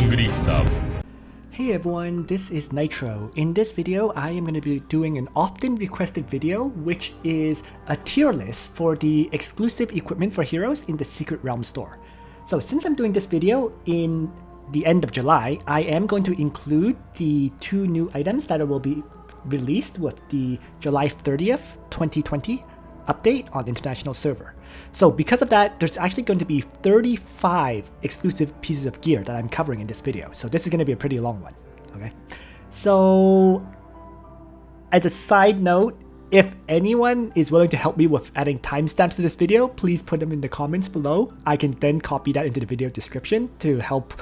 Langrisser. Hey everyone, this is Nitro. In this video, I am going to be doing an often requested video, which is a tier list for the exclusive equipment for heroes in the Secret Realm store. So since I'm doing this video in the end of July, I am going to include the 2 new items that will be released with the July 30th, 2020 update on the international server. So because of that, there's actually going to be 35 exclusive pieces of gear that I'm covering in this video. So this is going to be a pretty long one. Okay. So as a side note, if anyone is willing to help me with adding timestamps to this video, please put them in the comments below. I can then copy that into the video description to help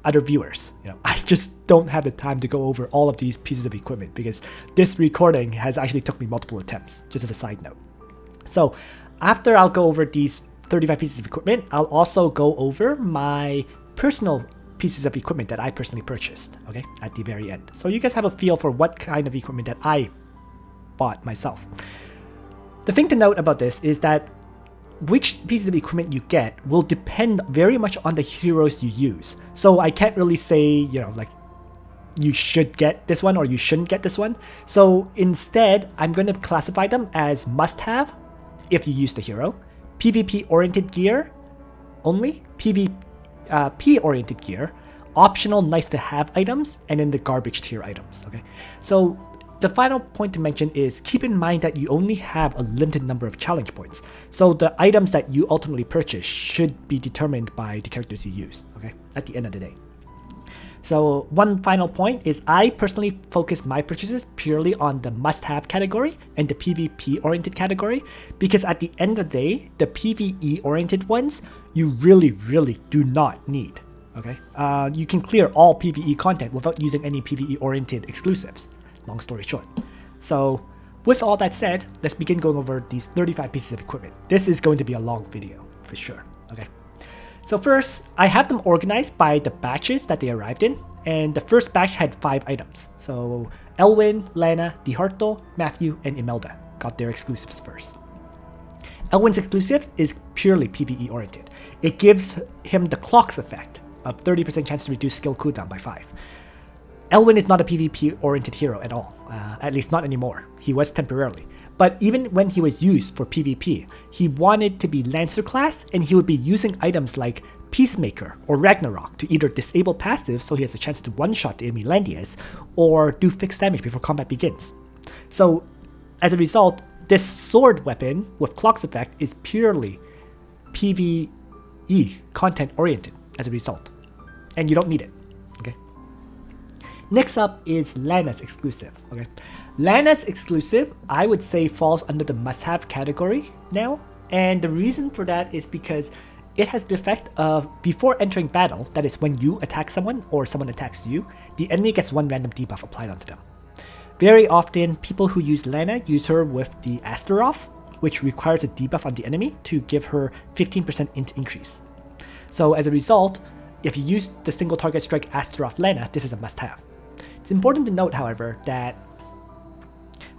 other viewers. I just don't have the time to go over all of these pieces of equipment because this recording has actually took me multiple attempts, just as a side note. So after I'll go over these 35 pieces of equipment, I'll also go over my personal pieces of equipment that I personally purchased, okay, at the very end. So you guys have a feel for what kind of equipment that I bought myself. The thing to note about this is that which pieces of equipment you get will depend very much on the heroes you use. So I can't really say, like you should get this one or you shouldn't get this one. So instead, I'm going to classify them as must-have if you use the hero, PvP oriented gear only, PvP oriented gear, optional nice to have items, and then the garbage tier items. Okay, so the final point to mention is keep in mind that you only have a limited number of challenge points. So the items that you ultimately purchase should be determined by the characters you use, okay, at the end of the day. So one final point is I personally focus my purchases purely on the must-have category and the PvP-oriented category because at the end of the day, the PvE-oriented ones, you really do not need, okay? You can clear all PvE content without using any PvE-oriented exclusives, long story short. So with all that said, let's begin going over these 35 pieces of equipment. This is going to be a long video, for sure, okay? So first, I have them organized by the batches that they arrived in, and the first batch had 5 items. So Elwin, Lana, Dieharte, Mathew, and Amelda got their exclusives first. Elwin's exclusive is purely PvE oriented. It gives him the clocks effect of 30% chance to reduce skill cooldown by 5. Elwin is not a PvP oriented hero at all, at least not anymore. He was temporarily. But even when he was used for PvP, he wanted to be Lancer class and he would be using items like Peacemaker or Ragnarok to either disable passives so he has a chance to one-shot the enemy Landias or do fixed damage before combat begins. So as a result, this sword weapon with clocks effect is purely PvE content oriented as a result. And you don't need it. Okay. Next up is Lana's exclusive. Okay. Lana's exclusive, I would say, falls under the must-have category now, and the reason for that is because it has the effect of before entering battle, that is when you attack someone or someone attacks you, the enemy gets 1 random debuff applied onto them. Very often, people who use Lana use her with the Astaroth, which requires a debuff on the enemy to give her 15% int increase. So as a result, if you use the single target strike Astaroth Lana, this is a must-have. It's important to note, however, that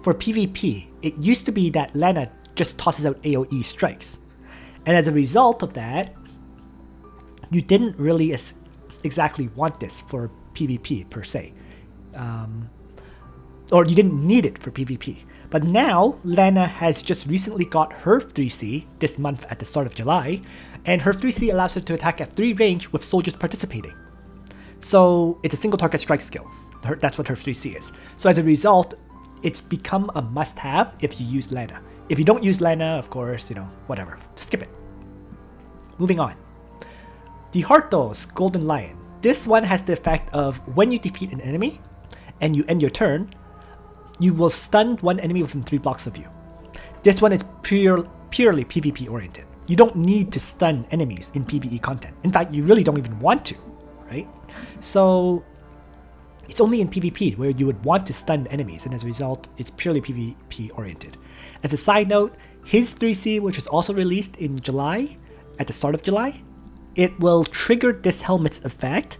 for PvP, it used to be that Lana just tosses out AoE strikes. And as a result of that, you didn't really exactly want this for PvP per se. Or you didn't need it for PvP. But now, Lana has just recently got her 3C this month at the start of July, and her 3C allows her to attack at 3 range with soldiers participating. So it's a single target strike skill. That's what her 3C is. So as a result, it's become a must-have if you use Lana. If you don't use Lana, of course, whatever. Skip it. Moving on. Dieharte's Golden Lion. This one has the effect of when you defeat an enemy and you end your turn, you will stun one enemy within 3 blocks of you. This one is purely PvP oriented. You don't need to stun enemies in PvE content. In fact, you really don't even want to, right? So it's only in PvP where you would want to stun enemies, and as a result, it's purely PvP oriented. As a side note, his 3C, which was also released in July, at the start of July, it will trigger this helmet's effect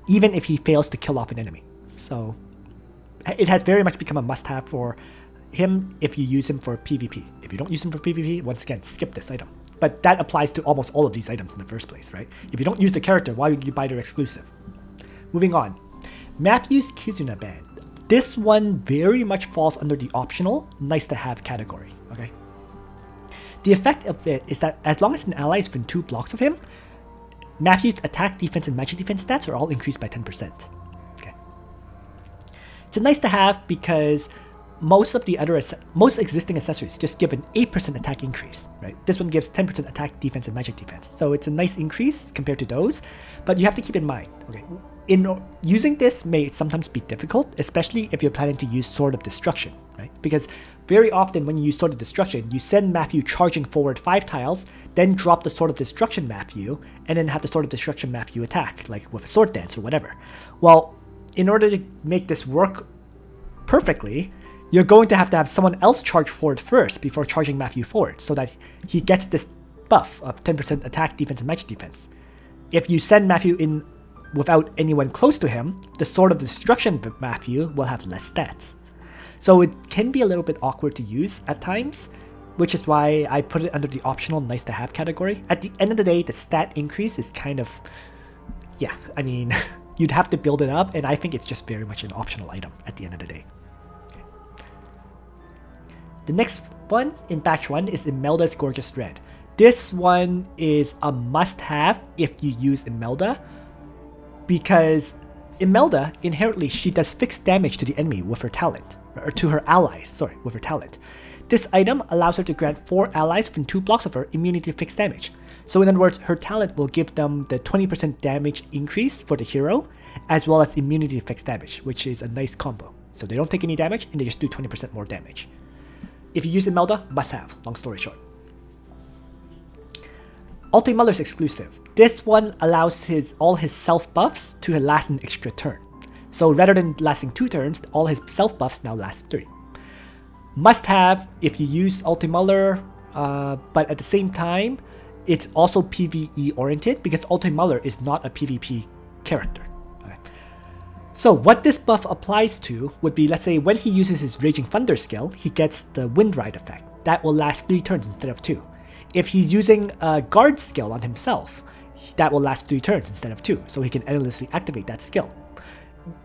even if he fails to kill off an enemy. So it has very much become a must-have for him if you use him for PvP. If you don't use him for PvP, once again, skip this item. But that applies to almost all of these items in the first place, right? If you don't use the character, why would you buy their exclusive? Moving on. Mathew's Kizuna band. This one very much falls under the optional, nice to have category. Okay. The effect of it is that as long as an ally is within 2 blocks of him, Mathew's attack, defense, and magic defense stats are all increased by 10%. Okay. It's a nice to have because most existing accessories just give an 8% attack increase, right? This one gives 10% attack, defense, and magic defense. So it's a nice increase compared to those, but you have to keep in mind, okay, using this may sometimes be difficult, especially if you're planning to use Sword of Destruction, right? Because very often when you use Sword of Destruction, you send Mathew charging forward 5 tiles, then drop the Sword of Destruction Mathew, and then have the Sword of Destruction Mathew attack, like with a Sword Dance or whatever. Well, in order to make this work perfectly, you're going to have someone else charge forward first before charging Mathew forward, so that he gets this buff of 10% attack, defense, and magic defense. If you send Mathew in without anyone close to him, the Sword of Destruction Mathew will have less stats. So it can be a little bit awkward to use at times, which is why I put it under the optional nice to have category. At the end of the day, the stat increase is kind of, yeah, I mean, you'd have to build it up, and I think it's just very much an optional item at the end of the day. Okay. The next one in batch 1 is Amelda's Gorgeous Red. This one is a must-have if you use Amelda, because Amelda, inherently, she does fixed damage to the enemy with her talent, or to her allies, sorry, with her talent. This item allows her to grant 4 allies within 2 blocks of her immunity to fixed damage. So in other words, her talent will give them the 20% damage increase for the hero, as well as immunity to fixed damage, which is a nice combo. So they don't take any damage, and they just do 20% more damage. If you use Amelda, must have, long story short. Altemuler's exclusive. This one allows all his self buffs to last an extra turn. So rather than lasting 2 turns, all his self buffs now last 3. Must have if you use Altemuler, but at the same time, it's also PvE oriented because Altemuler is not a PvP character. Okay. So what this buff applies to would be, let's say when he uses his Raging Thunder skill, he gets the Wind Ride effect. That will last 3 turns instead of 2. If he's using a guard skill on himself, that will last 3 turns instead of 2, so he can endlessly activate that skill.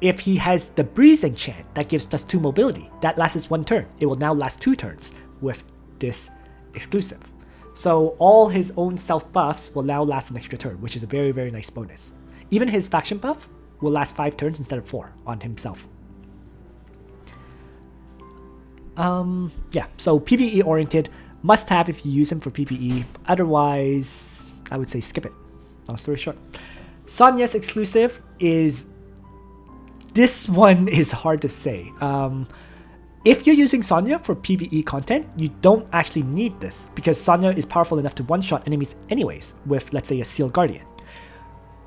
If he has the Breeze enchant that gives +2 mobility, that lasts 1 turn. It will now last 2 turns with this exclusive. So all his own self buffs will now last an extra turn, which is a very, very nice bonus. Even his faction buff will last 5 turns instead of 4 on himself. Yeah, so PvE oriented, must have if you use him for PvE. Otherwise, I would say skip it. Long story short. Sonya's exclusive is... This one is hard to say. If you're using Sonya for PvE content, you don't actually need this, because Sonya is powerful enough to one-shot enemies anyways, with, let's say, a Seal Guardian.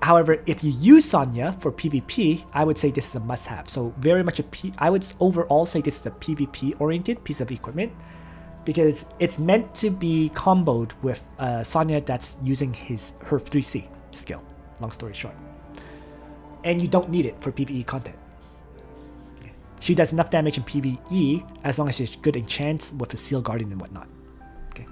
However, if you use Sonya for PvP, I would say this is a must-have. So very much I would overall say this is a PvP-oriented piece of equipment, because it's meant to be comboed with Sonya that's using her 3C skill, long story short. And you don't need it for PvE content. She does enough damage in PvE as long as she's good enchants with a Seal Guardian and whatnot. Okay.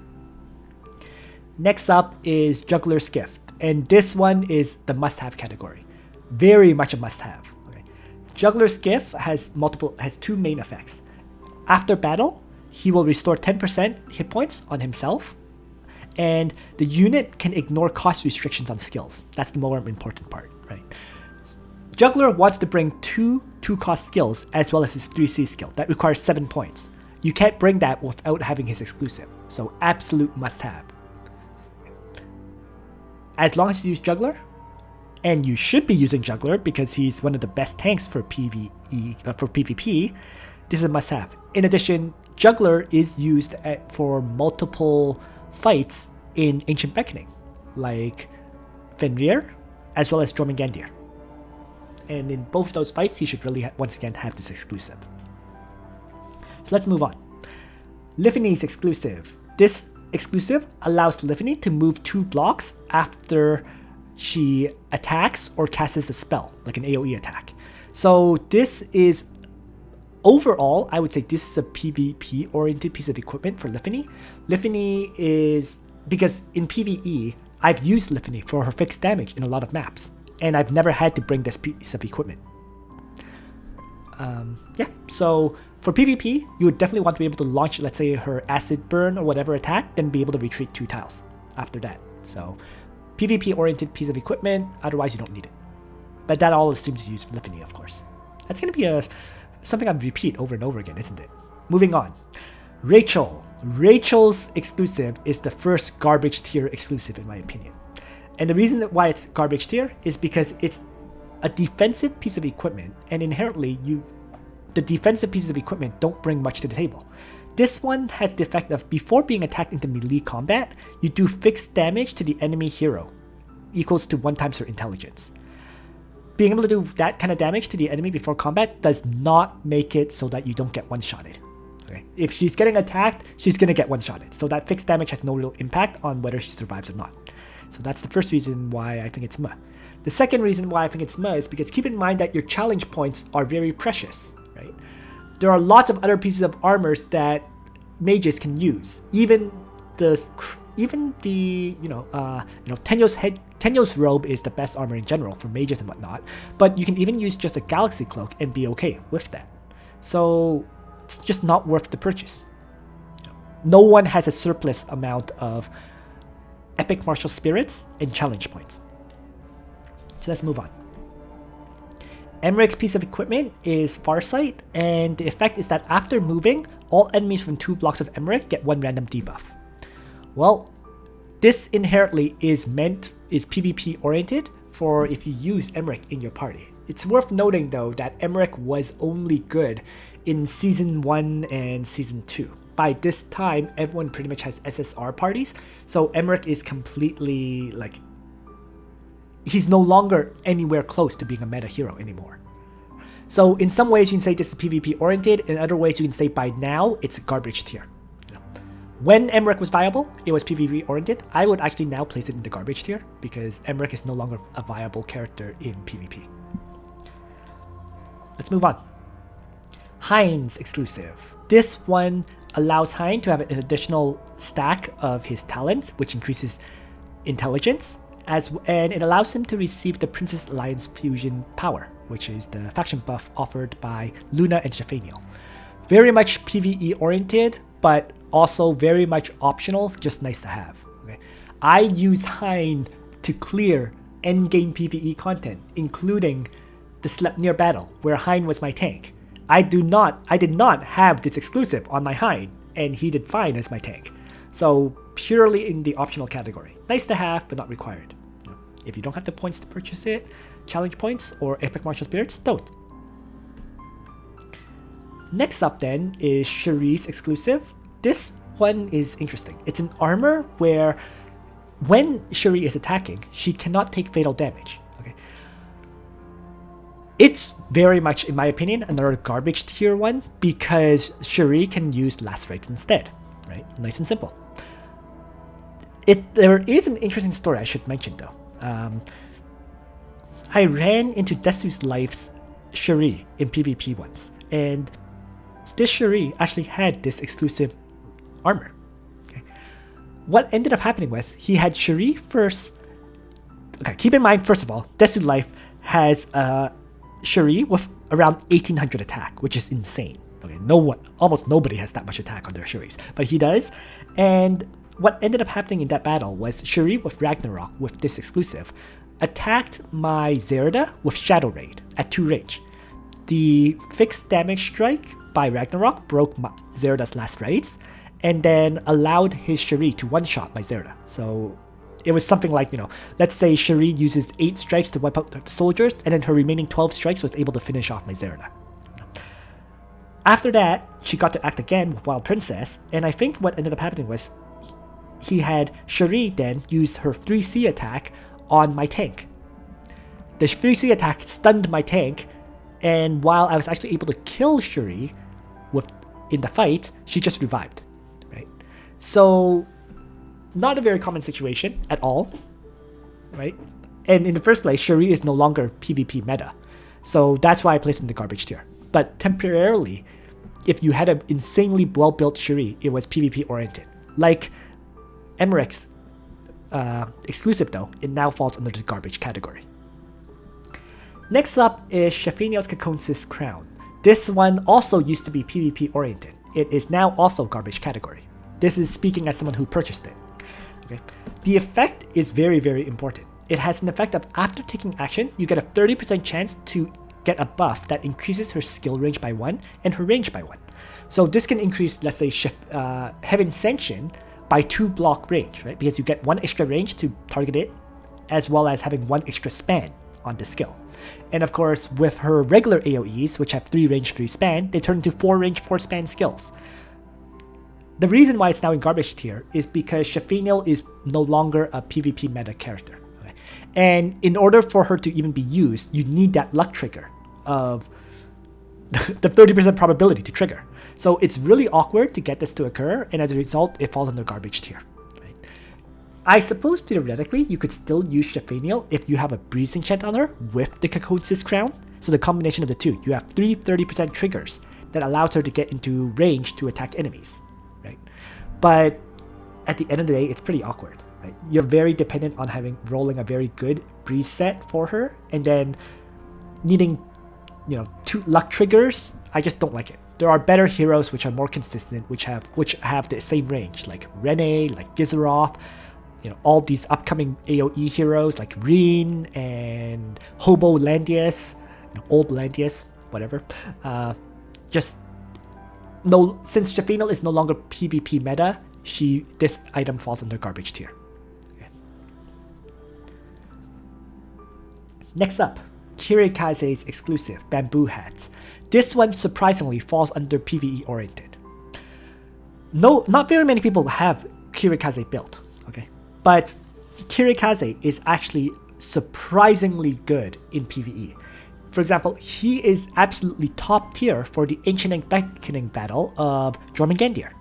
Next up is Juggler's Gift, and this one is the must-have category. Very much a must-have. Okay. Juggler's Gift has 2 main effects. After battle, he will restore 10% hit points on himself, and the unit can ignore cost restrictions on skills. That's the more important part, right? Juggler wants to bring 2 cost skills as well as his 3C skill. That requires 7 points. You can't bring that without having his exclusive, so absolute must-have. As long as you use Juggler, and you should be using Juggler because he's one of the best tanks for PvP, this is a must-have. In addition, Juggler is used for multiple fights in Ancient Reckoning, like Grenier, as well as Jormungandr. And in both those fights, he should really once again have this exclusive. So let's move on. Liffany's exclusive. This exclusive allows Liffany to move 2 blocks after she attacks or casts a spell, like an AoE attack. So this is, overall, I would say this is a PvP-oriented piece of equipment for Liffany. Liffany is, because in PvE, I've used Liffany for her fixed damage in a lot of maps. and I've never had to bring this piece of equipment. Yeah, so for PvP, you would definitely want to be able to launch, let's say, her acid burn or whatever attack, then be able to retreat 2 tiles after that. So PvP-oriented piece of equipment, otherwise you don't need it. But that all seems to use Liffany, of course. That's going to be something I'd repeat over and over again, isn't it? Moving on. Rachael. Rachael's exclusive is the first garbage tier exclusive, in my opinion. And the reason why it's garbage tier is because it's a defensive piece of equipment, and inherently the defensive pieces of equipment don't bring much to the table. This one has the effect of, before being attacked into melee combat, you do fixed damage to the enemy hero, equals to 1 times her intelligence. Being able to do that kind of damage to the enemy before combat does not make it so that you don't get one-shotted. Okay? If she's getting attacked, she's going to get one-shotted. So that fixed damage has no real impact on whether she survives or not. So that's the first reason why I think it's meh. The second reason why I think it's meh is because keep in mind that your challenge points are very precious, right? There are lots of other pieces of armors that mages can use. Even the Tenyo's robe is the best armor in general for mages and whatnot, but you can even use just a galaxy cloak and be okay with that. So it's just not worth the purchase. No one has a surplus amount of epic martial spirits and challenge points. So let's move on. Emerick's piece of equipment is Farsight, and the effect is that after moving, all enemies from 2 blocks of Emerick get 1 random debuff. Well, this inherently is PvP oriented for if you use Emerick in your party. It's worth noting though that Emerick was only good in Season 1 and Season 2. By this time, everyone pretty much has SSR parties, so Emerick is completely like, he's no longer anywhere close to being a meta hero anymore. So in some ways you can say this is PvP oriented, in other ways you can say by now it's a garbage tier. When Emerick was viable, it was PvP oriented. I would actually now place it in the garbage tier because Emerick is no longer a viable character in PvP. Let's move on. Hein's exclusive. This one allows Hein to have an additional stack of his talents, which increases intelligence, and it allows him to receive the Princess Alliance fusion power, which is the faction buff offered by Lana and Shelfaniel. Very much PvE oriented, but also very much optional, just nice to have. Okay? I use Hein to clear endgame PvE content, including the Slepnir battle, where Hein was my tank. I did not have this exclusive on my Hein, and he did fine as my tank. So purely in the optional category. Nice to have, but not required. If you don't have the points to purchase it, challenge points or epic martial spirits, don't. Next up then is Cherie's exclusive. This one is interesting. It's an armor where when Cherie is attacking, she cannot take fatal damage. Okay. It's very much, in my opinion, another garbage tier one because Cherie can use last rites instead. Right? Nice and simple. There is an interesting story I should mention though. I ran into Desu's Life's Cherie in PvP once, and this Cherie actually had this exclusive armor. Okay. What ended up happening was he had Cherie first. Okay, keep in mind, first of all, Desu's Life has Cherie with around 1800 attack, which is insane. Okay, almost nobody has that much attack on their Cheries, but he does. And what ended up happening in that battle was Cherie with Ragnarok with this exclusive attacked my Zerida with Shadow Raid at 2 range. The fixed damage strike by Ragnarok broke Zerida's last rites and then allowed his Cherie to one-shot my Zerida. So it was something like, let's say Cherie uses 8 strikes to wipe out the soldiers, and then her remaining 12 strikes was able to finish off my Zerida. After that, she got to act again with Wild Princess, and I think what ended up happening was he had Cherie then use her 3C attack on my tank. The 3C attack stunned my tank, and while I was actually able to kill Cherie in the fight, she just revived. Right? So, not a very common situation at all. Right? And in the first place, Cherie is no longer PvP meta. So that's why I placed it in the garbage tier. But temporarily, if you had an insanely well-built Cherie, it was PvP oriented. Like Emerick's exclusive though, it now falls under the garbage category. Next up is Shelfaniel's Caconsis Crown. This one also used to be PvP oriented. It is now also garbage category. This is speaking as someone who purchased it. Okay. The effect is very, very important. It has an effect of after taking action, you get a 30% chance to get a buff that increases her skill range by 1 and her range by 1. So this can increase, let's say, Heaven Sanction by 2 block range, right? Because you get 1 extra range to target it, as well as having 1 extra span on the skill. And of course, with her regular AoEs, which have 3 range, 3 span, they turn into 4 range, 4 span skills. The reason why it's now in garbage tier is because Shelfaniel is no longer a PvP meta character. Okay? And in order for her to even be used, you need that luck trigger of the 30% probability to trigger. So it's really awkward to get this to occur, and as a result, it falls under garbage tier. I suppose theoretically you could still use Shelfaniel if you have a breeze enchant on her with the Caconsis Crown. So the combination of the two, you have 3 30% triggers that allows her to get into range to attack enemies, right? But at the end of the day, it's pretty awkward, right? You're very dependent on rolling a very good breeze set for her, and then needing, 2 luck triggers. I just don't like it. There are better heroes which are more consistent, which have the same range, like Grenier, like Gizarof. All these upcoming AoE heroes like Hein and Hobo Landius, Old Landius, whatever. Since Shelfaniel is no longer PvP meta, this item falls under garbage tier. Okay. Next up, Kirikaze's exclusive Bamboo Hats. This one surprisingly falls under PvE oriented. No, not very many people have Kirikaze built. Okay. But Kirikaze is actually surprisingly good in PvE. For example, he is absolutely top tier for the Ancient and Beckoning battle of Jormungandr.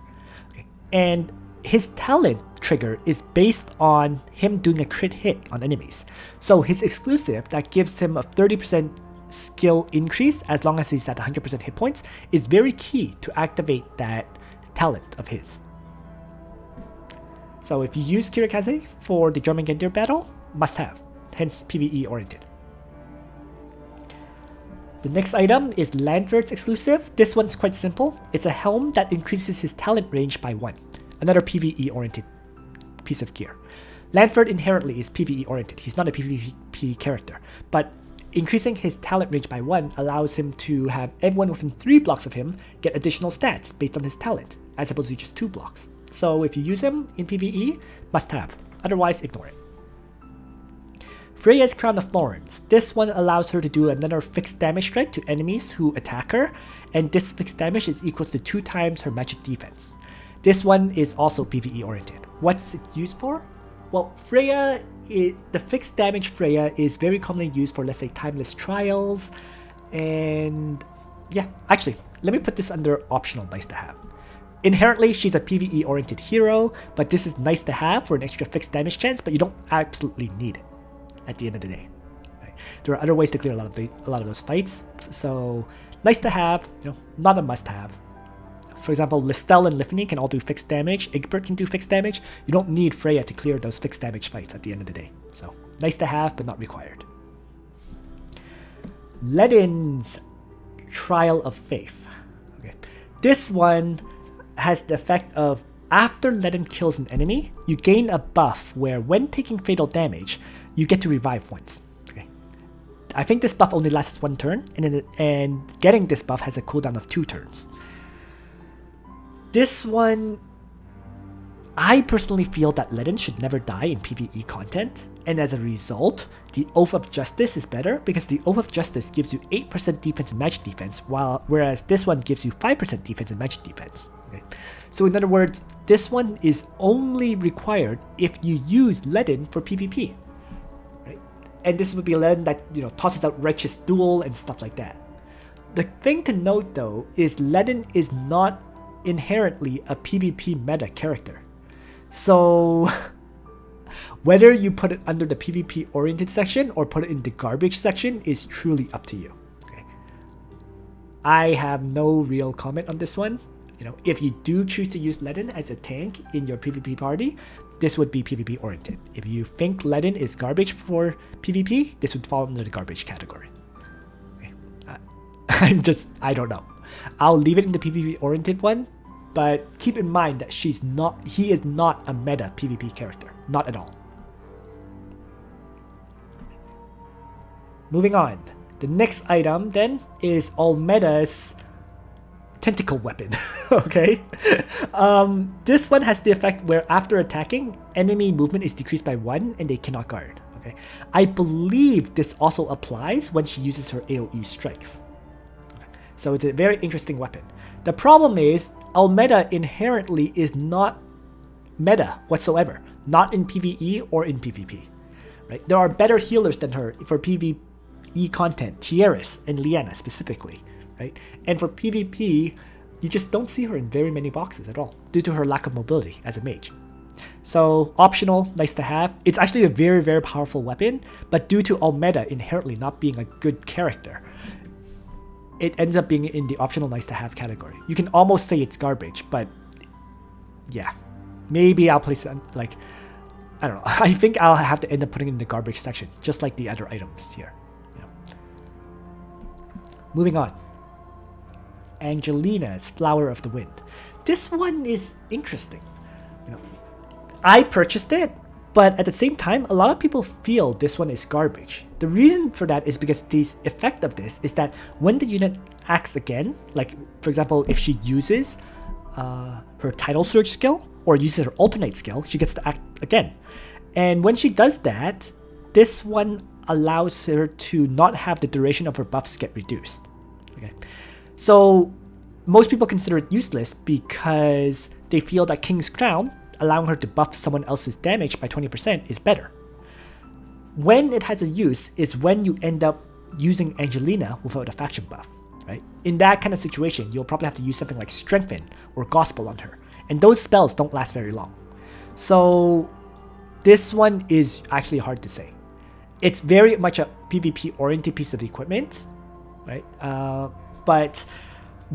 Okay. And his talent trigger is based on him doing a crit hit on enemies. So his exclusive that gives him a 30% skill increase as long as he's at 100% hit points is very key to activate that talent of his. So if you use Kirikaze for the Jormungandr battle, must have, hence PvE oriented. The next item is Lanford's exclusive. This one's quite simple. It's a helm that increases his talent range by 1. Another PvE oriented piece of gear. Lanford inherently is PvE oriented. He's not a PvP character, but increasing his talent range by 1 allows him to have everyone within 3 blocks of him get additional stats based on his talent, as opposed to just 2 blocks. So if you use him in PvE, must have. Otherwise, ignore it. Freya's Crown of Thorns. This one allows her to do another fixed damage strike to enemies who attack her, and this fixed damage is equal to 2 times her magic defense. This one is also PvE oriented. What's it used for? Well, the fixed damage Freya is very commonly used for, let's say, timeless trials, and yeah, actually, let me put this under optional nice to have. Inherently, she's a PvE oriented hero, but this is nice to have for an extra fixed damage chance, but you don't absolutely need it at the end of the day. Right? There are other ways to clear a lot of those fights, so nice to have, not a must have. For example, Listel and Liffany can all do fixed damage, Egbert can do fixed damage. You don't need Freya to clear those fixed damage fights at the end of the day. So, nice to have, but not required. Ledin's Trial of Faith. Okay. This one has the effect of after Ledin kills an enemy, you gain a buff where when taking fatal damage, you get to revive once. Okay. I think this buff only lasts 1 turn, and getting this buff has a cooldown of 2 turns. This one, I personally feel that Ledin should never die in PvE content, and as a result, the Oath of Justice is better because the Oath of Justice gives you 8% defense and magic defense, whereas this one gives you 5% defense and magic defense. Okay. So in other words, this one is only required if you use Ledin for PvP. Right? And this would be a Ledin that tosses out Righteous Duel and stuff like that. The thing to note though is Ledin is not inherently a PvP meta character. So whether you put it under the PvP oriented section or put it in the garbage section is truly up to you. Okay. I have no real comment on this one. If you do choose to use Ledin as a tank in your PvP party, this would be PvP oriented. If you think Ledin is garbage for PvP, this would fall under the garbage category. I don't know. I'll leave it in the PvP oriented one, but keep in mind that he is not a meta PvP character. Not at all. Moving on. The next item then is Almeda's tentacle weapon. Okay. This one has the effect where after attacking, enemy movement is decreased by 1 and they cannot guard. Okay. I believe this also applies when she uses her AoE strikes. Okay. So it's a very interesting weapon. The problem is Almeda inherently is not meta whatsoever. Not in PvE or in PvP. Right? There are better healers than her for PvE content, Tierlist and Lana specifically, right? And for PvP, you just don't see her in very many boxes at all due to her lack of mobility as a mage. So optional, nice to have. It's actually a very, very powerful weapon, but due to Almeda inherently not being a good character, it ends up being in the optional nice to have category. You can almost say it's garbage, but yeah, maybe I'll place it like, I don't know. I think I'll have to end up putting it in the garbage section, just like the other items here. Moving on. Angelina's Flower of the Wind. This one is interesting. I purchased it, but at the same time, a lot of people feel this one is garbage. The reason for that is because the effect of this is that when the unit acts again, like for example, if she uses her Tidal Surge skill or uses her Alternate skill, she gets to act again. And when she does that, this one allows her to not have the duration of her buffs get reduced. Okay, so most people consider it useless because they feel that King's Crown, allowing her to buff someone else's damage by 20%, is better. When it has a use is when you end up using Angelina without a faction buff, right? In that kind of situation, you'll probably have to use something like Strengthen or Gospel on her, and those spells don't last very long. So this one is actually hard to say. It's very much a PvP oriented piece of equipment, right? But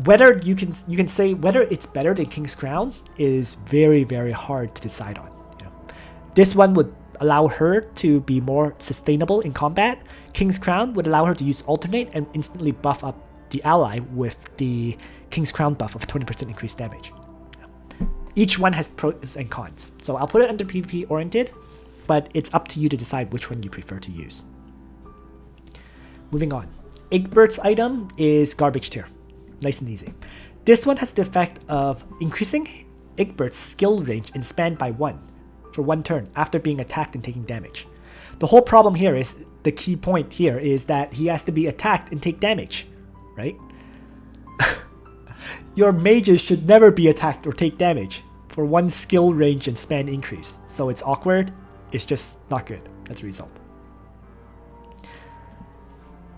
whether you can say whether it's better than King's Crown is very, very hard to decide on. This one would allow her to be more sustainable in combat. King's Crown would allow her to use Alternate and instantly buff up the ally with the King's Crown buff of 20% increased damage. Each one has pros and cons. So I'll put it under PvP oriented, but it's up to you to decide which one you prefer to use. Moving on. Egbert's item is garbage tier. Nice and easy. This one has the effect of increasing Egbert's skill range and span by 1 for 1 turn after being attacked and taking damage. The whole problem here is, the key point here is that he has to be attacked and take damage, right? Your mages should never be attacked or take damage for 1 skill range and span increase. So it's awkward. It's just not good. That's the result.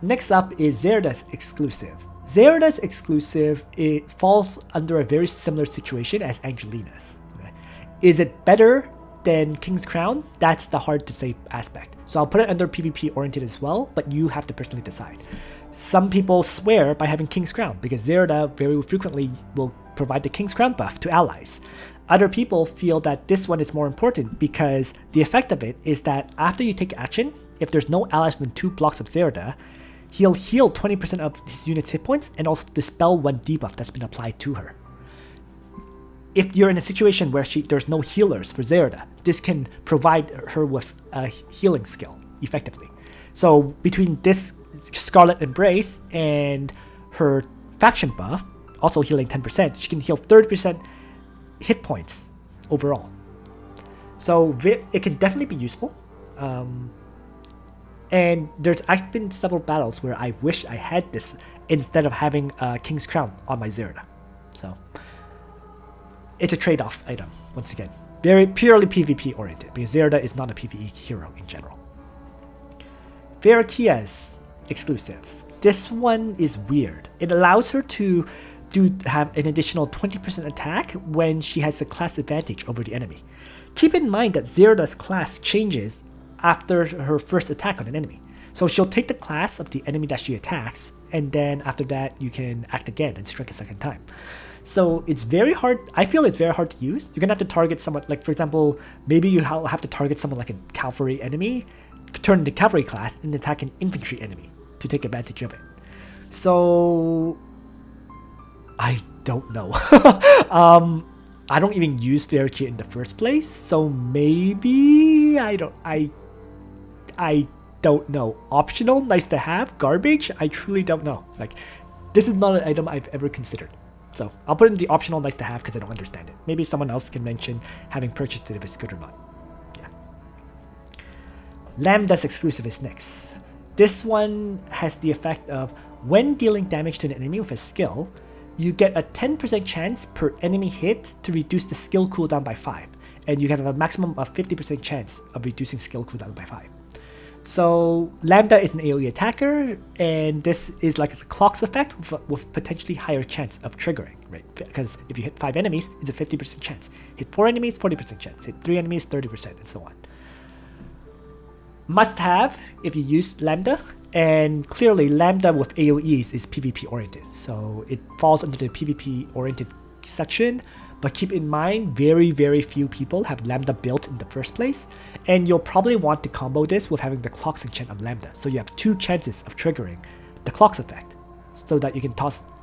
Next up is Zerida's exclusive. Zerida's exclusive, it falls under a very similar situation as Angelina's. Okay? Is it better than King's Crown? That's the hard to say aspect. So I'll put it under PvP oriented as well, but you have to personally decide. Some people swear by having King's Crown because Zerida very frequently will provide the King's Crown buff to allies. Other people feel that this one is more important because the effect of it is that after you take action, if there's no allies within 2 blocks of Zerida, he'll heal 20% of his unit's hit points and also dispel 1 debuff that's been applied to her. If you're in a situation where there's no healers for Zerida, this can provide her with a healing skill effectively. So between this Scarlet Embrace and her faction buff, also healing 10%, she can heal 30% hit points overall. So it can definitely be useful. And there's actually been several battles where I wish I had this instead of having King's Crown on my Zerida. So it's a trade-off item, once again. Very purely PvP oriented, because Zerida is not a PvE hero in general. Feraquea's exclusive. This one is weird. It allows her to have an additional 20% attack when she has a class advantage over the enemy. Keep in mind that Zerida's class changes after her first attack on an enemy. So she'll take the class of the enemy that she attacks, and then after that you can act again and strike a second time. So it's very hard, I feel it's very hard to use. You're gonna have to target someone, like for example, maybe you have to target someone like a cavalry enemy, turn the cavalry class and attack an infantry enemy to take advantage of it. So I don't know. I don't even use Feraquea in the first place, so maybe I don't know. Optional, nice to have, garbage, I truly don't know. Like, this is not an item I've ever considered. So I'll put it in the optional nice to have because I don't understand it. Maybe someone else can mention having purchased it if it's good or not. Yeah. Lambda's exclusive is next. This one has the effect of when dealing damage to an enemy with a skill, you get a 10% chance per enemy hit to reduce the skill cooldown by 5. And you can have a maximum of 50% chance of reducing skill cooldown by 5. So Lambda is an AoE attacker, and this is like a clock's effect with potentially higher chance of triggering, right? Because if you hit 5 enemies, it's a 50% chance. Hit 4 enemies, 40% chance. Hit 3 enemies, 30%, and so on. Must have if you use Lambda, and clearly Lambda with AoEs is PvP oriented, so it falls under the PvP oriented section. But keep in mind, very few people have Lambda built in the first place, and you'll probably want to combo this with having the clocks enchant on Lambda, so you have 2 chances of triggering the clocks effect, so that you can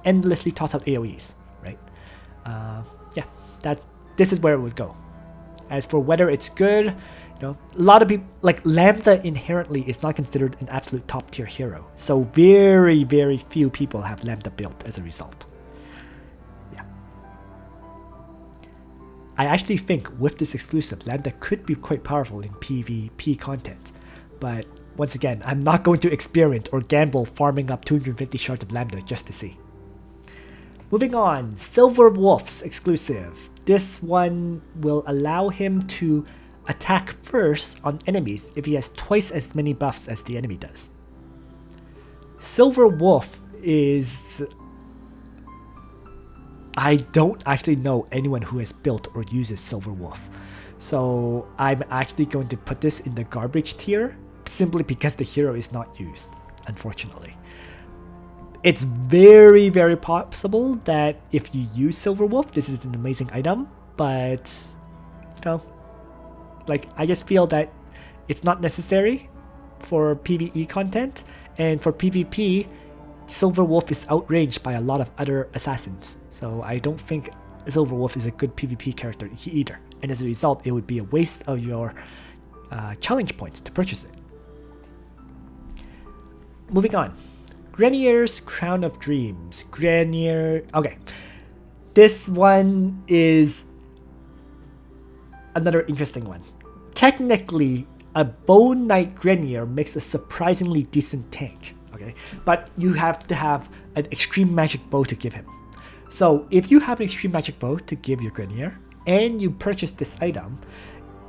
endlessly toss out AoEs, right? Yeah, this is where it would go. As for whether it's good, you know, a lot of people, like, Lambda inherently is not considered an absolute top tier hero, so very few people have Lambda built as a result. I actually think with this exclusive, Lambda could be quite powerful in PvP content, but once again, I'm not going to experiment or gamble farming up 250 shards of Lambda just to see. Moving on, Silver Wolf's exclusive. This one will allow him to attack first on enemies if he has twice as many buffs as the enemy does. Silver Wolf is... I don't actually know anyone who has built or uses Silver Wolf, so I'm actually going to put this in the garbage tier simply because the hero is not used, unfortunately. It's very possible that if you use Silver Wolf, this is an amazing item, but you know, like, I just feel that it's not necessary for PvE content, and for PvP, Silver Wolf is outranged by a lot of other assassins, so I don't think Silver Wolf is a good PvP character either, and as a result it would be a waste of your challenge points to purchase it. Moving on, Grenier's Crown of Dreams. Grenier, okay, this one is another interesting one. Technically, a Bone Knight Grenier makes a surprisingly decent tank. Okay, but you have to have an extreme magic bow to give him. So if you have an extreme magic bow to give your Grenier and you purchase this item,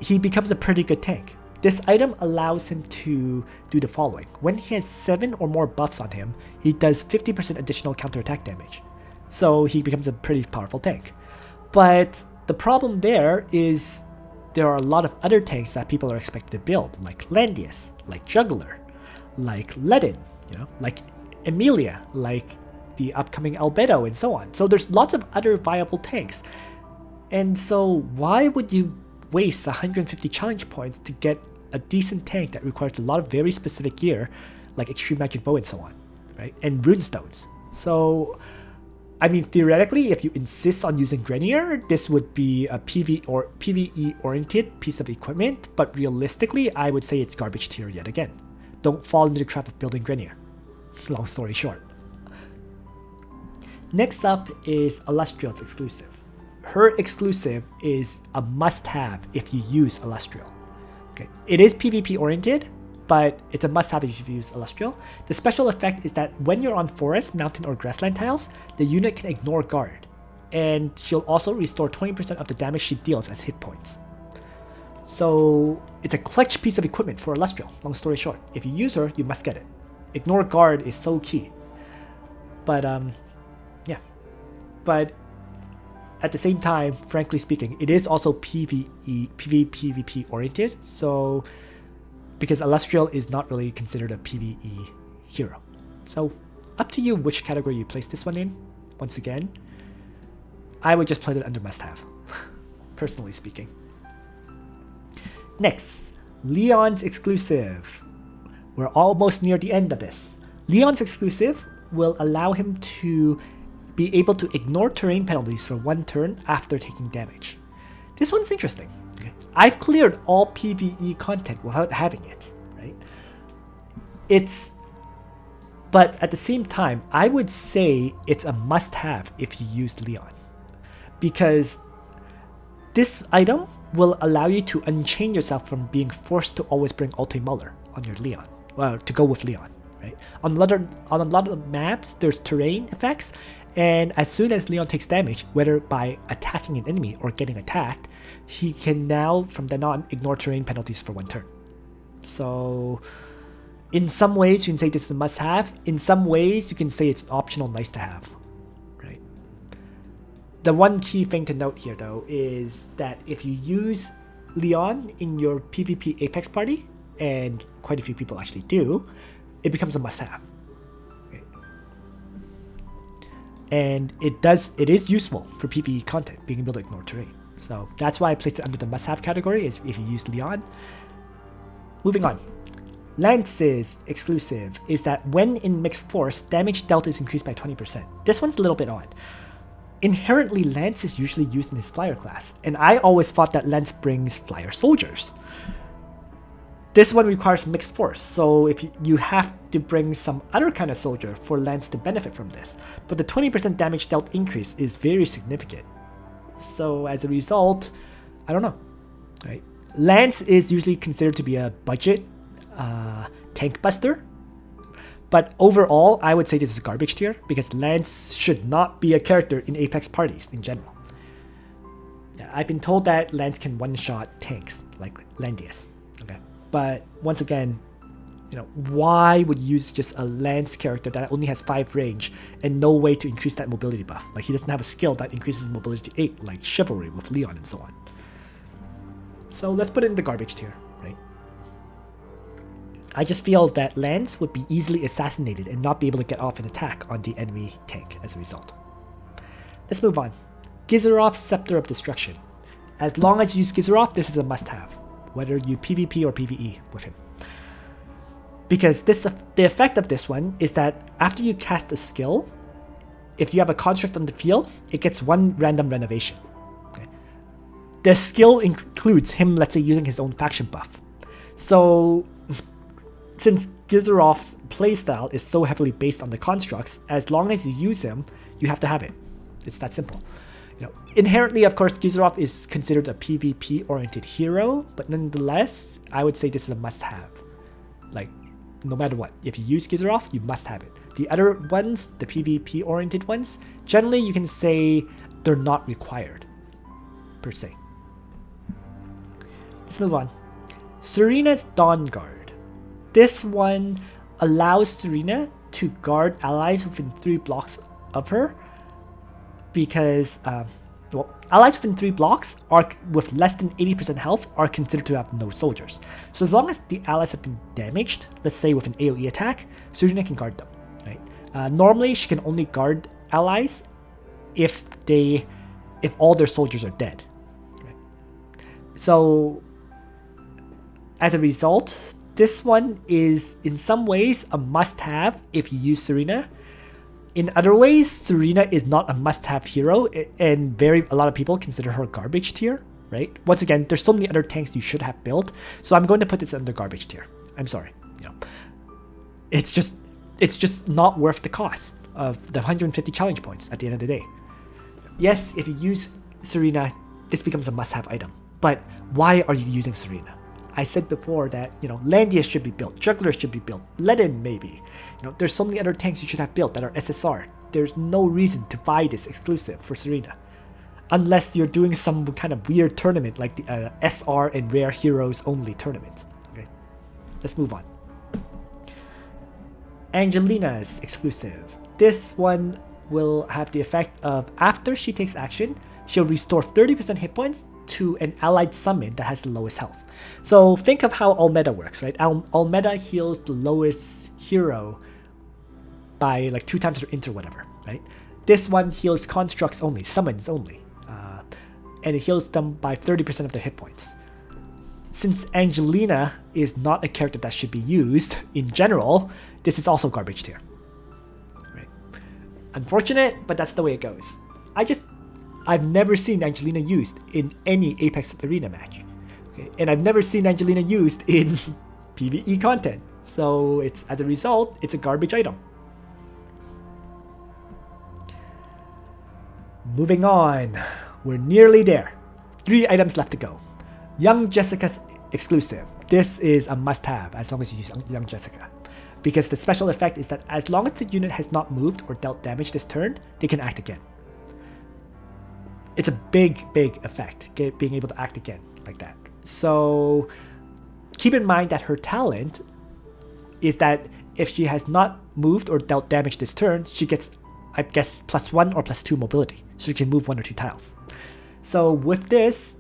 he becomes a pretty good tank. This item allows him to do the following. When he has 7 or more buffs on him, he does 50% additional counterattack damage. So he becomes a pretty powerful tank. But the problem there is there are a lot of other tanks that people are expected to build, like Landius, like Juggler, like Ledin, you know, like Emilia, like the upcoming Albedo, and so on. So there's lots of other viable tanks. And so why would you waste 150 challenge points to get a decent tank that requires a lot of very specific gear, like Extreme Magic Bow and so on, right? And runestones. So, I mean, theoretically, if you insist on using Grenier, this would be a PvE oriented piece of equipment, but realistically, I would say it's garbage tier yet again. Don't fall into the trap of building Grenier. Long story short. Next up is Alustriel's exclusive. Her exclusive is a must-have if you use Alustriel. Okay, it is PvP oriented, but it's a must-have if you use Alustriel. The special effect is that when you're on forest, mountain, or grassland tiles, the unit can ignore guard, and she'll also restore 20% of the damage she deals as hit points. So it's a clutch piece of equipment for Alustriel. Long story short, if you use her, you must get it. Ignore guard is so key. But yeah. But at the same time, frankly speaking, it is also PvP oriented. So because Alustriel is not really considered a PvE hero. So up to you which category you place this one in. Once again, I would just put it under must-have, personally speaking. Next, Leon's exclusive. We're almost near the end of this. Leon's exclusive will allow him to be able to ignore terrain penalties for 1 turn after taking damage. This one's interesting. Okay. I've cleared all PvE content without having it, right? But at the same time, I would say it's a must-have if you use Leon, because this item will allow you to unchain yourself from being forced to always bring Altemuler on your Leon, well, to go with Leon, right? On a lot of maps, there's terrain effects, and as soon as Leon takes damage, whether by attacking an enemy or getting attacked, he can now, from then on, ignore terrain penalties for 1 turn. So, in some ways, you can say this is a must-have. In some ways, you can say it's an optional nice-to-have, right? The one key thing to note here, though, is that if you use Leon in your PvP Apex party, and quite a few people actually do, it becomes a must-have. Okay. And it is useful for PvE content, being able to ignore terrain. So that's why I placed it under the must-have category, is if you use Leon. Moving on. Lance's exclusive is that when in mixed force, damage dealt is increased by 20%. This one's a little bit odd. Inherently, Lance is usually used in his flyer class, and I always thought that Lance brings flyer soldiers. This one requires mixed force, so if you have to bring some other kind of soldier for Lance to benefit from this. But the 20% damage dealt increase is very significant. So as a result, I don't know, right? Lance is usually considered to be a budget tank buster, but overall, I would say this is a garbage tier because Lance should not be a character in Apex parties in general. Yeah, I've been told that Lance can one-shot tanks like Landius. Okay, but once again, you know, why would you use just a Lance character that only has 5 range and no way to increase that mobility buff? Like, he doesn't have a skill that increases mobility to 8, like Chivalry with Leon and so on. So let's put it in the garbage tier, right? I just feel that Lance would be easily assassinated and not be able to get off an attack on the enemy tank as a result. Let's move on. Gizarof, Scepter of Destruction. As long as you use Gizarof, this is a must-have, whether you PvP or PvE with him. Because the effect of this one is that after you cast a skill, if you have a construct on the field, it gets 1 random renovation. Okay. The skill includes him, let's say, using his own faction buff. So, since Gizarof's playstyle is so heavily based on the constructs, as long as you use him, you have to have it. It's that simple. You know, inherently, of course, Gizarof is considered a PvP-oriented hero, but nonetheless, I would say this is a must-have. Like, no matter what, if you use Gizarof, you must have it. The other ones, the PvP-oriented ones, generally you can say they're not required, per se. Let's move on. Serena's Dawn Guard. This one allows Serena to guard allies within 3 blocks of her, because allies within 3 blocks are with less than 80% health are considered to have no soldiers. So as long as the allies have been damaged, let's say with an AoE attack, Serena can guard them. Right? Normally, she can only guard allies if all their soldiers are dead. Right? So as a result, this one is in some ways a must-have if you use Serena. In other ways, Serena is not a must-have hero, and a lot of people consider her garbage tier, right? Once again, there's so many other tanks you should have built, so I'm going to put this under garbage tier. I'm sorry, you know, it's just not worth the cost of the 150 challenge points at the end of the day. Yes, if you use Serena, this becomes a must-have item, but why are you using Serena? I said before that, you know, Landius should be built, Juggler should be built, Ledin maybe. You know, there's so many other tanks you should have built that are SSR. There's no reason to buy this exclusive for Serena. Unless you're doing some kind of weird tournament like the SR and Rare Heroes only tournament. Okay, let's move on. Angelina's exclusive. This one will have the effect of after she takes action, she'll restore 30% hit points to an allied summon that has the lowest health. So think of how Almeda works, right? Almeda heals the lowest hero by like 2 times their int or whatever, right? This one heals constructs only, summons only, and it heals them by 30% of their hit points. Since Angelina is not a character that should be used in general, this is also garbage tier, right? Unfortunate, but that's the way it goes. I've never seen Angelina used in any Apex Arena match. Okay? And I've never seen Angelina used in PvE content. So as a result, it's a garbage item. Moving on. We're nearly there. 3 items left to go. Young Jessica's exclusive. This is a must-have as long as you use Young Jessica. Because the special effect is that as long as the unit has not moved or dealt damage this turn, they can act again. It's a big effect, being able to act again like that. So keep in mind that her talent is that if she has not moved or dealt damage this turn, she gets, I guess, +1 or +2 mobility. So she can move 1 or 2 tiles. So with this,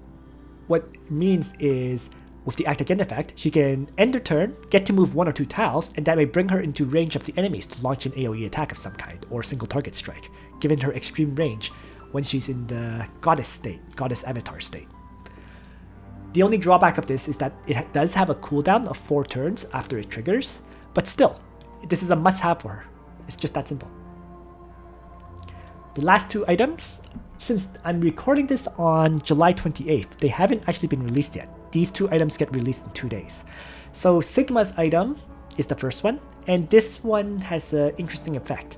what it means is with the act again effect, she can end her turn, get to move 1 or 2 tiles, and that may bring her into range of the enemies to launch an AoE attack of some kind or single target strike, given her extreme range when she's in the goddess state, goddess avatar state. The only drawback of this is that it does have a cooldown of 4 turns after it triggers, but still, this is a must-have for her. It's just that simple. The last 2 items, since I'm recording this on July 28th, they haven't actually been released yet. These 2 items get released in 2 days. So Sigma's item is the first one, and this one has an interesting effect.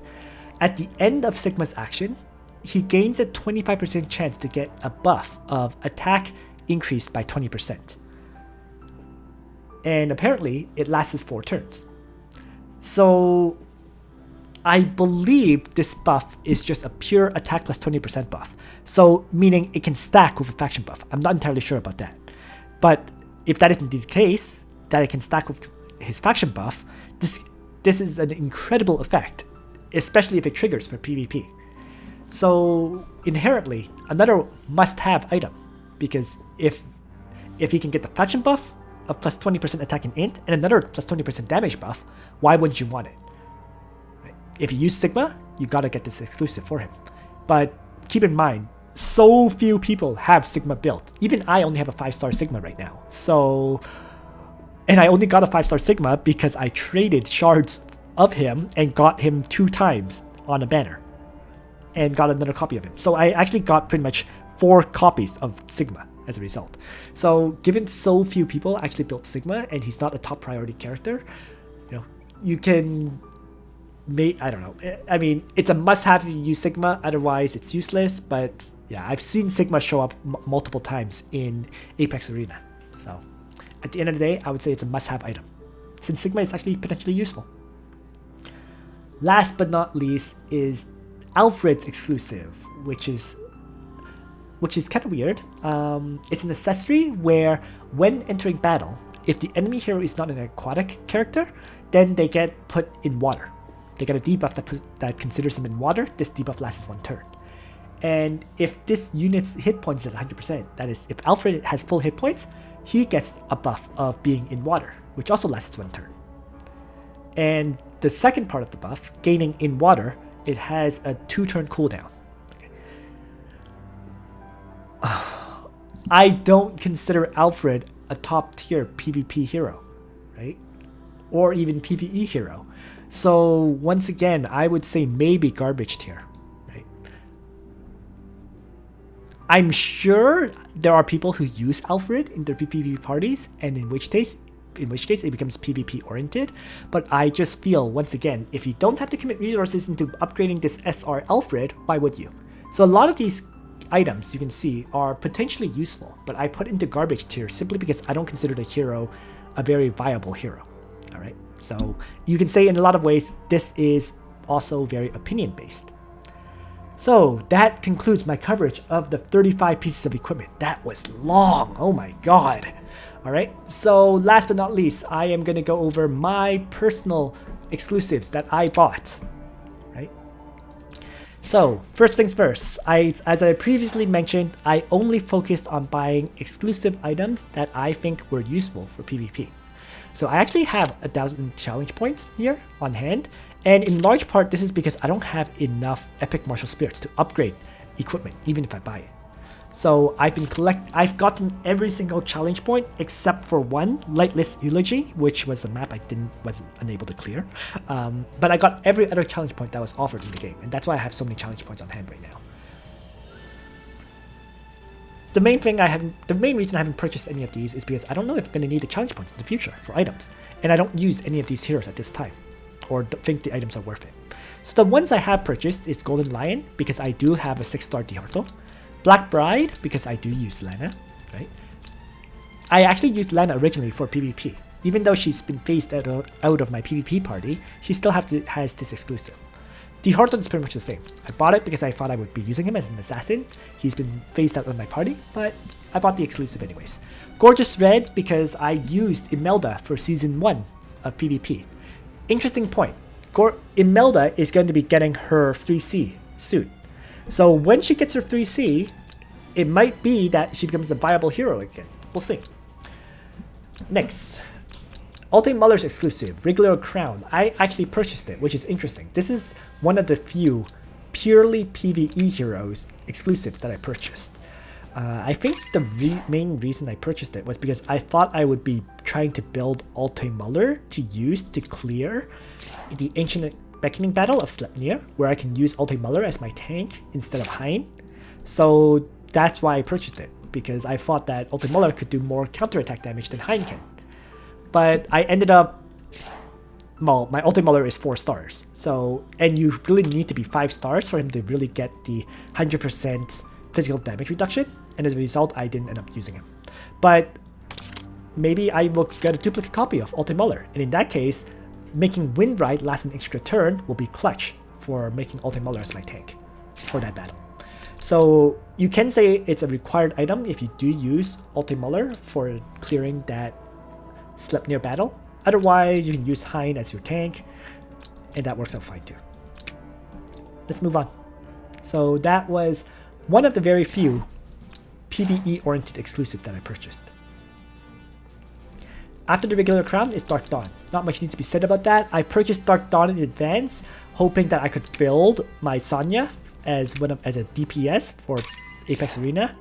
At the end of Sigma's action, he gains a 25% chance to get a buff of attack increased by 20%. And apparently, it lasts 4 turns. So I believe this buff is just a pure attack plus 20% buff. So meaning it can stack with a faction buff. I'm not entirely sure about that. But if that is indeed the case, that it can stack with his faction buff, this is an incredible effect, especially if it triggers for PvP. So inherently, another must-have item, because if he can get the faction buff of plus 20% attack and int, and another plus 20% damage buff, why wouldn't you want it? Right? If you use Sigma, you gotta get this exclusive for him. But keep in mind, so few people have Sigma built. Even I only have a 5-star Sigma right now. So, and I only got a 5-star Sigma because I traded shards of him and got him 2 times on a banner. And got another copy of him. So I actually got pretty much 4 copies of Sigma as a result. So given so few people actually built Sigma and he's not a top priority character, you know, you can make, I don't know. I mean, it's a must-have if you use Sigma, otherwise it's useless. But yeah, I've seen Sigma show up multiple times in Apex Arena. So at the end of the day, I would say it's a must-have item, since Sigma is actually potentially useful. Last but not least is Alfred's exclusive, which is kind of weird. It's an accessory where when entering battle, if the enemy hero is not an aquatic character, then they get put in water. They get a debuff that considers them in water. This debuff lasts 1 turn. And if this unit's hit points is at 100%, that is, if Alfred has full hit points, he gets a buff of being in water, which also lasts 1 turn. And the second part of the buff, gaining in water, it has a 2-turn cooldown. I don't consider Alfred a top tier PvP hero, right? Or even PvE hero. So once again, I would say maybe garbage tier, right? I'm sure there are people who use Alfred in their PvP parties, and in which case it becomes PvP oriented, but I just feel, once again, if you don't have to commit resources into upgrading this SR Alfred, why would you? So a lot of these items you can see are potentially useful, but I put into garbage tier simply because I don't consider the hero a very viable hero. Alright, so you can say in a lot of ways this is also very opinion based. So that concludes my coverage of the 35 pieces of equipment. That was long, oh my god. Alright, so last but not least, I am going to go over my personal exclusives that I bought. Right? So, first things first, as I previously mentioned, I only focused on buying exclusive items that I think were useful for PvP. So I actually have 1,000 challenge points here on hand, and in large part this is because I don't have enough epic martial spirits to upgrade equipment, even if I buy it. So I've gotten every single challenge point except for one, Lightless Eulogy, which was a map I wasn't unable to clear. But I got every other challenge point that was offered in the game, and that's why I have so many challenge points on hand right now. The main reason I haven't purchased any of these is because I don't know if I'm going to need the challenge points in the future for items, and I don't use any of these heroes at this time, or don't think the items are worth it. So the ones I have purchased is Golden Lion, because I do have a 6-star Dieharte. Black Bride, because I do use Lana, right? I actually used Lana originally for PvP. Even though she's been phased out of my PvP party, she still has this exclusive. Dieharte is pretty much the same. I bought it because I thought I would be using him as an assassin. He's been phased out of my party, but I bought the exclusive anyways. Gorgeous Red, because I used Amelda for Season 1 of PvP. Interesting point. Amelda is going to be getting her 3C soon. So when she gets her 3C, it might be that she becomes a viable hero again. We'll see. Next, Altemuller's exclusive, Regular Crown. I actually purchased it, which is interesting. This is one of the few purely PvE heroes exclusive that I purchased. I think the main reason I purchased it was because I thought I would be trying to build Altemuler to use to clear the Ancient Beckoning Battle of Shelfaniel, where I can use Altemuler as my tank instead of Hein. So that's why I purchased it, because I thought that Altemuler could do more counterattack damage than Hein can. But I ended up, well, my Altemuler is 4 stars. So, and you really need to be 5 stars for him to really get the 100% physical damage reduction. And as a result, I didn't end up using him. But maybe I will get a duplicate copy of Altemuler. And in that case, making Windride last an extra turn will be clutch for making Altemuler as my tank for that battle. So you can say it's a required item if you do use Altemuler for clearing that Shelfaniel battle. Otherwise, you can use Hein as your tank, and that works out fine too. Let's move on. So that was one of the very few PvE-oriented exclusive that I purchased. After the Regular Crown is Dark Dawn. Not much needs to be said about that. I purchased Dark Dawn in advance, hoping that I could build my Sonya as a DPS for Apex Arena.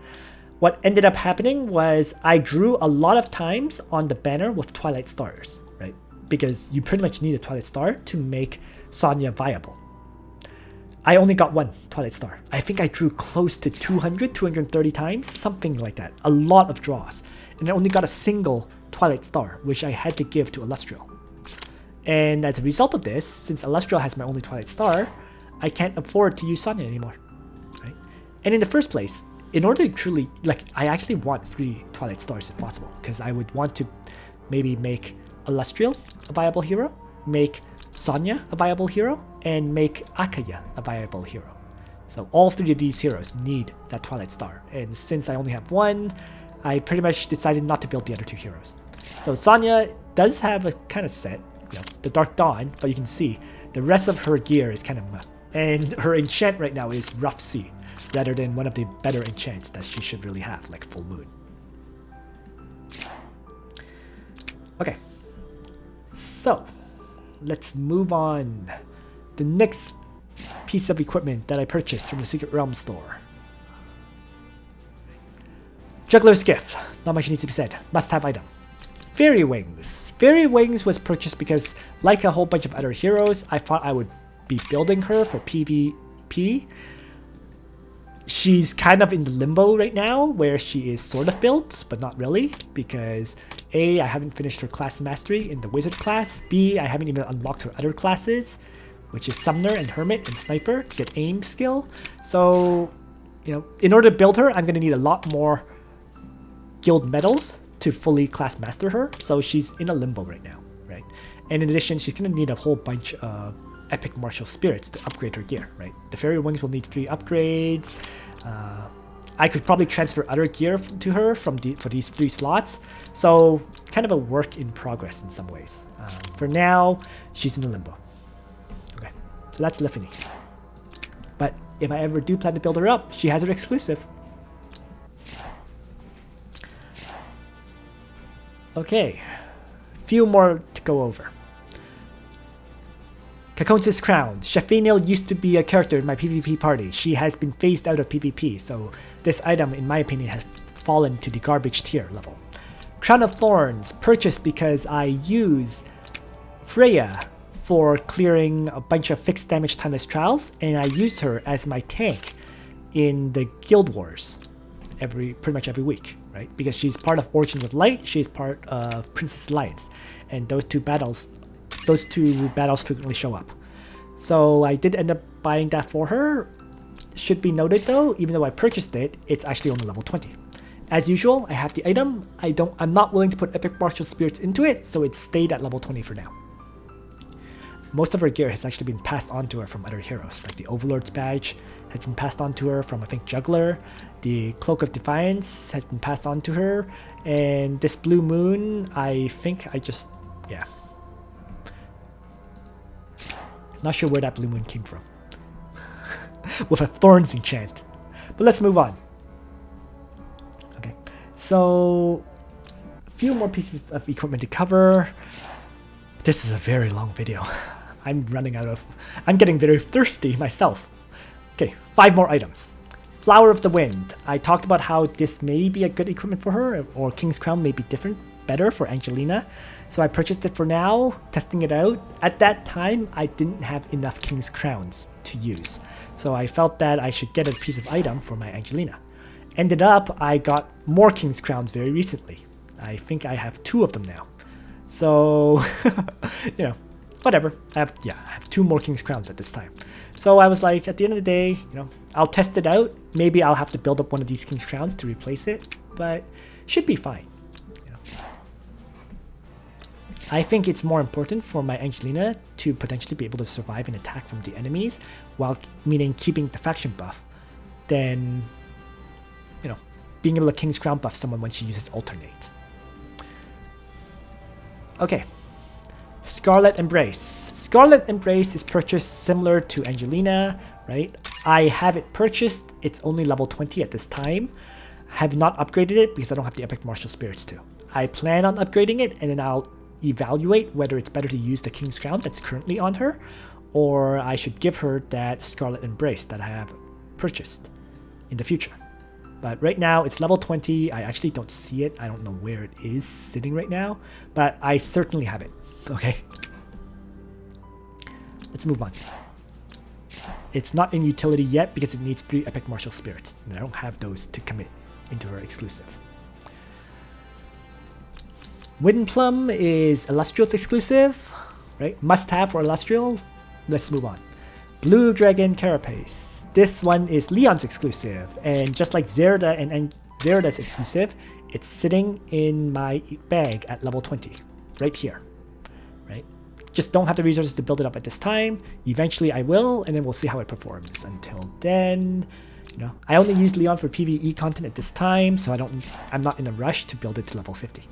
What ended up happening was I drew a lot of times on the banner with Twilight Stars, right? Because you pretty much need a Twilight Star to make Sonya viable. I only got 1 Twilight Star. I think I drew close to 200, 230 times, something like that. A lot of draws. And I only got a single Twilight Star, which I had to give to Alustriel. And as a result of this, since Alustriel has my only Twilight Star, I can't afford to use Sonya anymore, right? And in the first place, in order to truly, I actually want 3 Twilight Stars if possible, because I would want to maybe make Alustriel a viable hero, make Sonya a viable hero, and make Akaya a viable hero. So all 3 of these heroes need that Twilight Star, and since I only have 1, I pretty much decided not to build the other 2 heroes. So Sonya does have a kind of set, the Dark Dawn, but you can see the rest of her gear is kind of meh. And her enchant right now is Rough Sea, rather than one of the better enchants that she should really have, like Full Moon. Okay, so let's move on. The next piece of equipment that I purchased from the Secret Realm store. Juggler's Gift. Not much needs to be said. Must-have item. Fairy Wings. Fairy Wings was purchased because, like a whole bunch of other heroes, I thought I would be building her for PvP. She's kind of in the limbo right now, where she is sort of built, but not really, because A, I haven't finished her class mastery in the Wizard class, B, I haven't even unlocked her other classes, which is Summoner and Hermit and Sniper, to get aim skill. So, in order to build her, I'm going to need a lot more guild medals to fully class master her, so she's in a limbo right now, right? And in addition, she's going to need a whole bunch of epic martial spirits to upgrade her gear, right? The Fairy Wings will need 3 upgrades. I could probably transfer other gear to her for these 3 slots, so kind of a work in progress in some ways. For now, she's in a limbo. Okay, so that's Liffany. But if I ever do plan to build her up, she has her exclusive. Okay, few more to go over. Caconsis Crown. Shelfaniel used to be a character in my PvP party. She has been phased out of PvP, so this item, in my opinion, has fallen to the garbage tier level. Crown of Thorns, purchased because I use Freya for clearing a bunch of fixed damage timeless trials, and I used her as my tank in the Guild Wars pretty much every week, right? Because she's part of Origins of Light, she's part of Princess Alliance, and those two battles frequently show up. So I did end up buying that for her. Should be noted though, even though I purchased it, it's actually only level 20. As usual, I have the item. I'm not willing to put epic martial spirits into it, so it stayed at level 20 for now. Most of her gear has actually been passed on to her from other heroes, like the Overlord's badge has been passed on to her from, I think, Juggler. The Cloak of Defiance has been passed on to her, and this Blue Moon, I think yeah. Not sure where that Blue Moon came from. With a Thorns enchant. But let's move on. Okay, so a few more pieces of equipment to cover. This is a very long video. I'm getting very thirsty myself. Okay, 5 more items. Flower of the Wind. I talked about how this may be a good equipment for her, or King's Crown may be better for Angelina. So I purchased it for now, testing it out. At that time, I didn't have enough King's Crowns to use. So I felt that I should get a piece of item for my Angelina. Ended up, I got more King's Crowns very recently. I think I have 2 of them now. So, you know, whatever. I have 2 more King's Crowns at this time. So I was like, at the end of the day, you know, I'll test it out. Maybe I'll have to build up one of these King's Crowns to replace it, but should be fine. You know. I think it's more important for my Angelina to potentially be able to survive an attack from the enemies, while meaning keeping the faction buff, than, you know, being able to King's Crown buff someone when she uses alternate. Okay. Scarlet Embrace. Scarlet Embrace is purchased similar to Angelina, right? I have it purchased. It's only level 20 at this time. Have not upgraded it because I don't have the Epic Martial Spirits to. I plan on upgrading it, and then I'll evaluate whether it's better to use the King's Crown that's currently on her, or I should give her that Scarlet Embrace that I have purchased in the future. But right now it's level 20. I actually don't see it. I don't know where it is sitting right now, but I certainly have it. Okay. Let's move on. It's not in utility yet because it needs 3 Epic Martial Spirits, and I don't have those to commit into her exclusive. Wooden Plum is Alustriel's exclusive, right? Must have for Alustriel. Let's move on. Blue Dragon Carapace. This one is Leon's exclusive, and just like Zerida and Zerida's exclusive, it's sitting in my bag at level 20, right here, right? Just don't have the resources to build it up at this time. Eventually I will, and then we'll see how it performs. Until then, you know, I only use Leon for PvE content at this time, so I'm not in a rush to build it to level 50.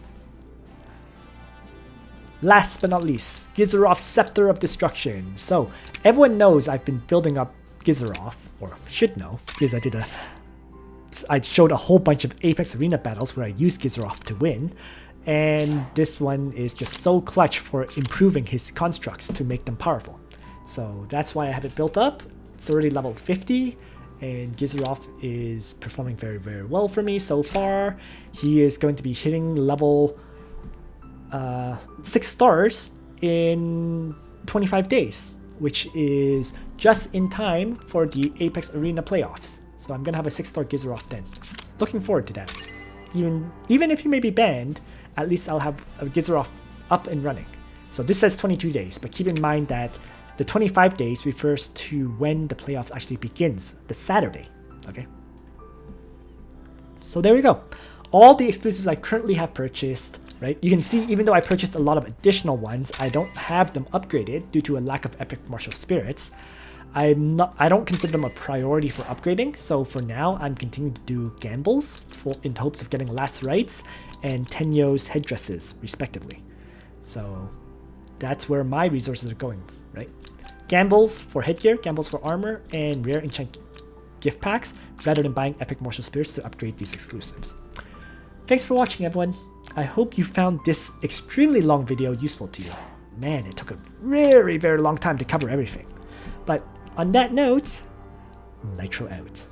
Last but not least, Gizarof's Scepter of Destruction. So everyone knows I've been building up Gizarof, or should know, because I showed a whole bunch of Apex Arena battles where I used Gizarof to win, and this one is just so clutch for improving his constructs to make them powerful. So that's why I have it built up. It's already level 50, and Gizarof is performing very, very well for me so far. He is going to be hitting level 6 stars in 25 days, which is just in time for the Apex Arena playoffs. So I'm gonna have a 6-star Gizarof then. Looking forward to that. Even if he may be banned, at least I'll have a Gizarof up and running. So this says 22 days, but keep in mind that the 25 days refers to when the playoffs actually begins, the Saturday, okay? So there we go. All the exclusives I currently have purchased, right? You can see, even though I purchased a lot of additional ones, I don't have them upgraded due to a lack of Epic Martial Spirits. I don't consider them a priority for upgrading, so for now I'm continuing to do gambles in hopes of getting Last Rites and Tenyo's headdresses respectively. So that's where my resources are going, right? Gambles for headgear, gambles for armor, and rare enchant gift packs rather than buying Epic Martial Spirits to upgrade these exclusives. Thanks for watching, everyone. I hope you found this extremely long video useful to you. man, it took a very, very long time to cover everything. But on that note, Nitro out.